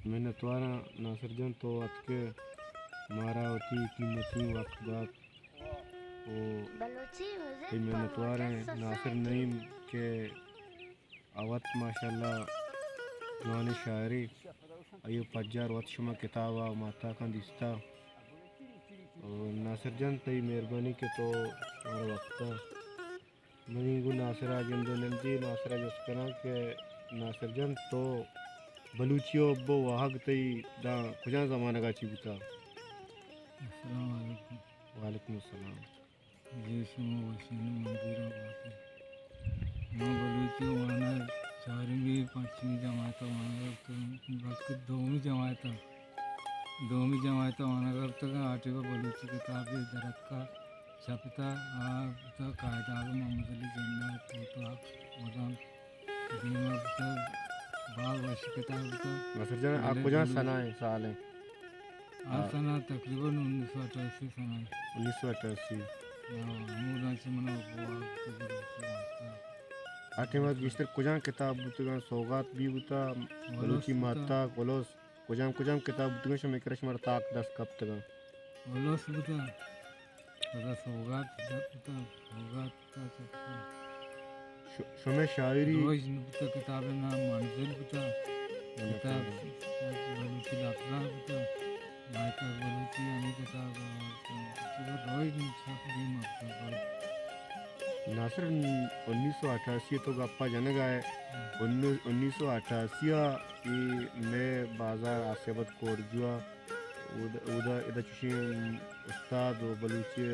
محنتوارا ناصر جان تو ات کے ہمارا ہوتی قیمتی وقت بات وہ محنتوار ہیں ناصر نعیم کے اوت ماشاء اللہ جوان شاعری ایو پجار وت شما کتابہ ماتا کان دستا ناصر جان تئی مہربانی کے تو ہمارا وقت منی گو ناصرہ جندو نمدی ناصرہ جس کرا کہ ناصر جان تو بلوچیو ابو واہگ تئی دا کجا زمانہ کا چی بتا. السلام علیکم. وعلیکم السلام. جی شما وسیم منظورہ بات ہے. میں بلوچی وانا چارمی پانچویں جماعت وانا وقت دومی جماعت وانا کرتا کہ آٹے کا بلوچی کتابی درد کا چھپتا تا قائدہ محمد علی جنہ فوٹو مدام دیمہ بتا باغ وش کتاب بتا. ناصر جان آپ کجا سنا ہے سال ہیں؟ آج سنا تقریباً 1988 سنا ہے. 1988. مولا سے منا ہوا آٹھے میں بیشتر کجا کتاب بتا سوغات بھی بتا بلوچی ماتا کولوس کجام کتاب بتا شما کرش مر تاک دس کب تک ولوس بتا بتا سوغات بتا سوغات بتا شما شاعری روز بتا کتاب نام منزل بتا کتاب بلوچی لفظہ بتا مائکہ بلوچی ہمیں کتاب روز چھپ دی مکتب. ناصر 1988 تو گپا جنگ آئے 1988 میں بازار آسیبت کورجوا ادا چشی استاد و بلوچی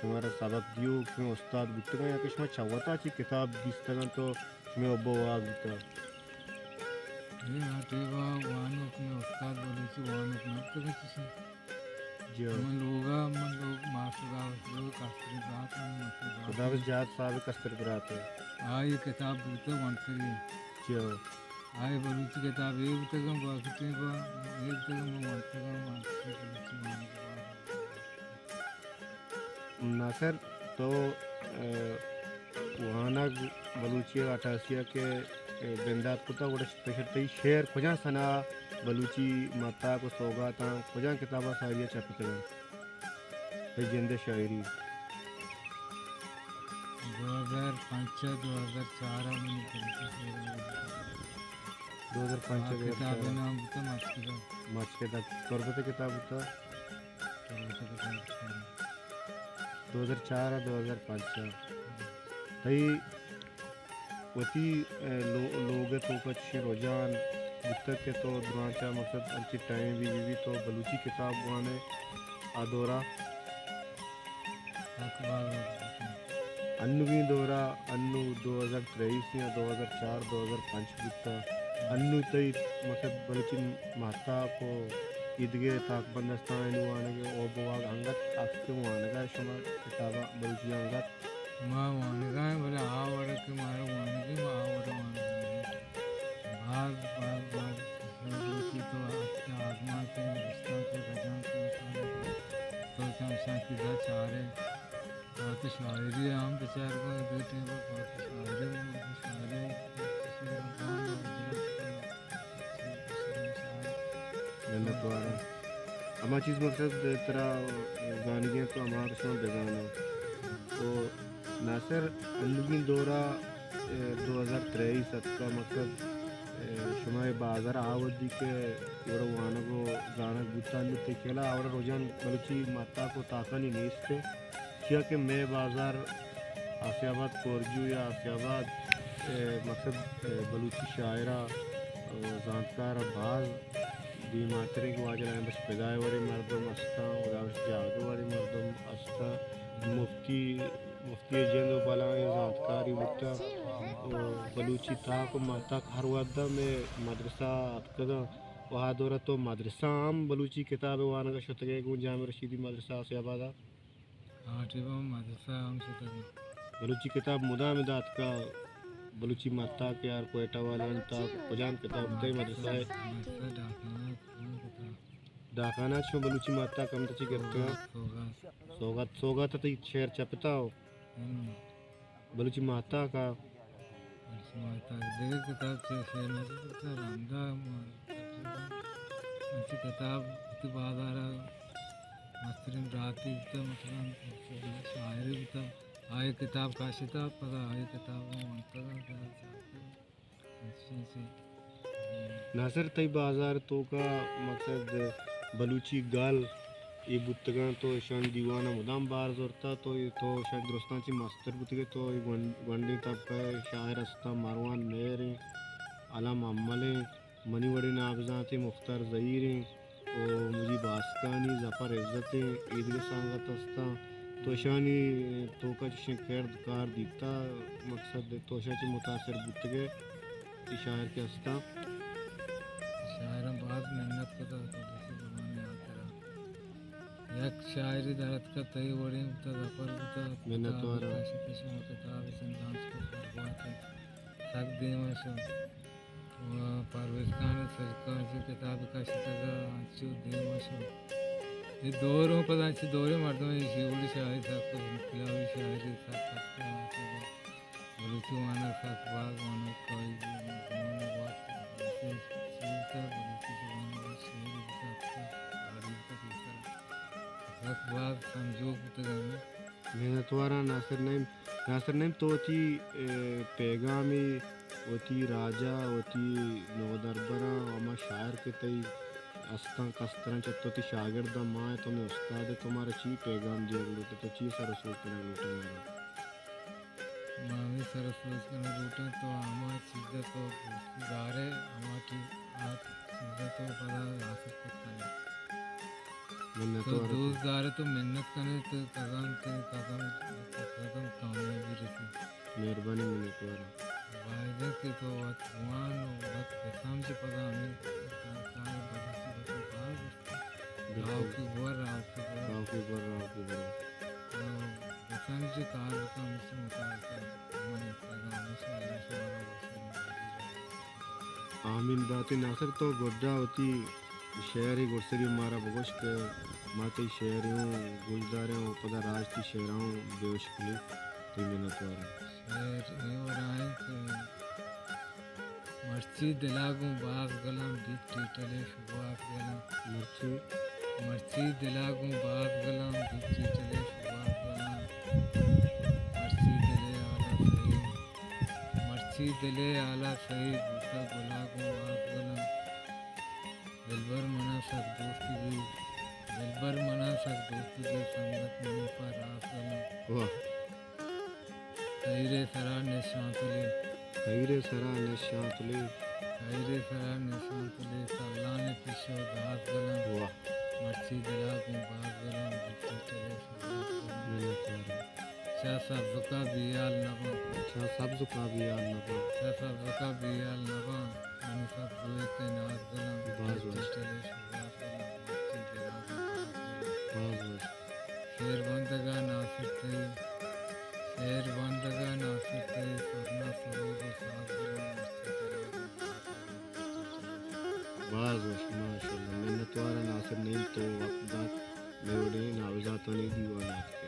شمارا سبق دیو شما استاد بکتگا یا کہ شما چاوتا چی کتاب بیستگا تو شما ابو واگ بکتا یہ آٹے با وانو اپنے استاد بلوچی وانو اپنے ابتگا چیسی من لوگ معاشرہ لوگ کستری بات خدا بس جہاد صاحب کستر براتے آئی کتاب بوتا وانتری جو آئی بلوچی کتاب یہ بتگم باکتے با یہ بتگم وانتگم معاشرہ بلوچی وانتگم. ناصر تو وہانا بلوچی 88 کے بندات کتا وڑا شرطی شعر کجا سنا بلوچی ماتا کو سوگاتا کجا کتابہ ساریہ چپتے ہیں جند شاعری 2005-2004 میں 2005 کتاب نام بتا مچ کے تک تربت کتاب ہوتا 2004-2005 تئی وتی لوگ تو کچھ رجحان بکتر کے تو درانچہ مقصد انچی ٹائم بھی تو بلوچی کتاب وانے آدورا انو بھی دورا انو 2023 یا 2004-2005 بکتا انو تئی مقصد بلوچی ماتا کو عیدگے تاک بندستان انو آنے گے او بواگ انگت آکتے وانے گا شما کتابہ بلوچی انگت ماں وانے گا ہے بلے آوڑا کے مارا وانے گے ماں آوڑا وانے گا بعض بلوچی تو آزمان کے نبستان کے گجان کے تو چمشان کی دا چارے بہت شاعری عام بچار کو بیٹے کو بہت شاعری محنتوارا اما چیز مقصد ترا گانگیں تو ہمارا شما بگانا تو ناصر انگین دورہ 2023 کا مقصد شما بازار آود دی کہ ورا وانا کو گانا گتا نتے کھیلا اور روجان بلوچی ماتا کو تاکانی نیستے کیا کہ میں بازار آسی آباد کورجو یا آسی آباد مقصد بلوچی شاعرہ زانتکار باز دی ماتری کو واجر ہیں بس پیدائے واری مردم استا وداوش جاگو واری مردم استا مفتی جندو بلائیں زانتکاری بکتا بلوچی تاک و ماتاک ہر وقت میں مدرسہ اتکدا وہاں دورہ تو مدرسہ ہم بلوچی کتاب وانا کا شتگے گون جامع رشیدی مدرسہ آسی آبادا آٹھے مدرسہ ہم شتگے بلوچی کتاب مدام دات کا بلوچی ماتا کے یار کوئٹہ والان تاک کجام کتاب تے مدرسہ ہے ڈاکانا چھو بلوچی ماتا کم تچی کرتے ہیں سوگات تی شہر چپتا ہو بلوچی ماتا کا دیگر کتاب سے شہر نہیں کرتا رامدہ سی کتاب کی بازار مسترین راتی بتا مثلا شاعری بتا آئے کتاب کاشتا پدا آئے کتاب منتظر ناصر تئی بازار تو کا مقصد بلوچی گال یہ بتگاں تو شان دیوانہ مدام بار زورتا تو یہ تو شاید درستان چی ماستر بتگے تو یہ گونڈی طبقہ شاعر استا مروان میر ہیں علام عمل ہیں منی وڑی نابزان تھے مختار ظہیر ہیں اور مجھے باسکانی ظفر عزت ہیں عید سانگت استا تو شانی تو کا چشن کرد کار دیتا مقصد تو شاید متاثر بتگے شاعر کے استا شاعرم بہت محنت کرتا تو دوسری زبان آتا رہا یک شاعری درد کا تئی وڑی بتا ظفر بتا محنت وارا کاشتشم کتاب سندانس کو فربات ہے تک دیما شو پرویز خان سرکان سے کتاب کاشتگا انچو دیما شو یہ دوروں پتہ انچی دورے مردوں یہ شیوڑی شاعری تھا کچھ انقلابی شاعری تھا تک بلوچی وانا ساک باغ وانا کوئی زمانہ بات ایسے چیز تھا بلوچی زبان بہت شعری بتا اچھا آڑی بتا دوسرا ساک باغ سمجھوک بتا گانا محنت وارا ناصر نیم تو تی پیغامی وتی راجا وتی نو دربرا اما شاعر کے تئی استان کسترن چتو تی شاگرد ماں تو میں استاد تمہارا چی پیغام دیا گلوٹا تو چی سر رسول کرنا گلوٹا میرا مامی سر سوز کرنا روٹا تو اما چیزہ تو دارے اما کی آت چیزہ تو پدا حاصل کرتا ہے محنت تو وارا دوست دارے تو محنت کرنے تو قدم کامیابی رسی مہربانی محنت وارا وائدہ کے تو وقت وان وقت بسام سے پدا ہمیں کارکار بدسی بطور کار بستا راو کی بور راو کی بور راو کی بر بسام سے کار بتا ہم سے متعلقہ ہمیں پیغام سے اللہ شوارا بستا آمین باتی ناصر تو گڈا ہوتی شہری گرسری مارا بگوش کے ماتی شہریوں گلداریوں پدا راج تی شہراؤں بیوشکلی تی محنت وارا شہر یہ ہو رہا ہے کہ مرچی دلاگوں باغ گلم دیت ٹیٹلے شباف گلم مرچی دلاگوں باغ گلم دیت ٹیٹلے شباف گلم مرچی دلے آلہ صحیح بوتا گلاگوں باغ گلم دلبر منا سک دوستی دی سنگت منی پر راس گلم واہ تیرے سرا نشان تلے خیر سرا نشاں تلے سالان پیشو گاس گلم واہ مرچی دلاگوں باغ گلم دیتی چلے شباف گلم محنت وارا شاہ سبز کا بیال نبا شاہ سبز کا بھی یاد نہ پا شاہ سبز کا بیال نبا منی سبزوئے کے ناز گلم باز دیتی واش چلے شباف گلم مرچی دلاگوں باغ گلم باز واش شیر بندگا ناصر تی سرنا سرود و ساز گلم مرچی دلاگوں باغ گلم باز واش ماشاءاللہ محنت وارا ناصر نیم تو وقت دات میں وڈے ناوزاتوں نے دیوانات کے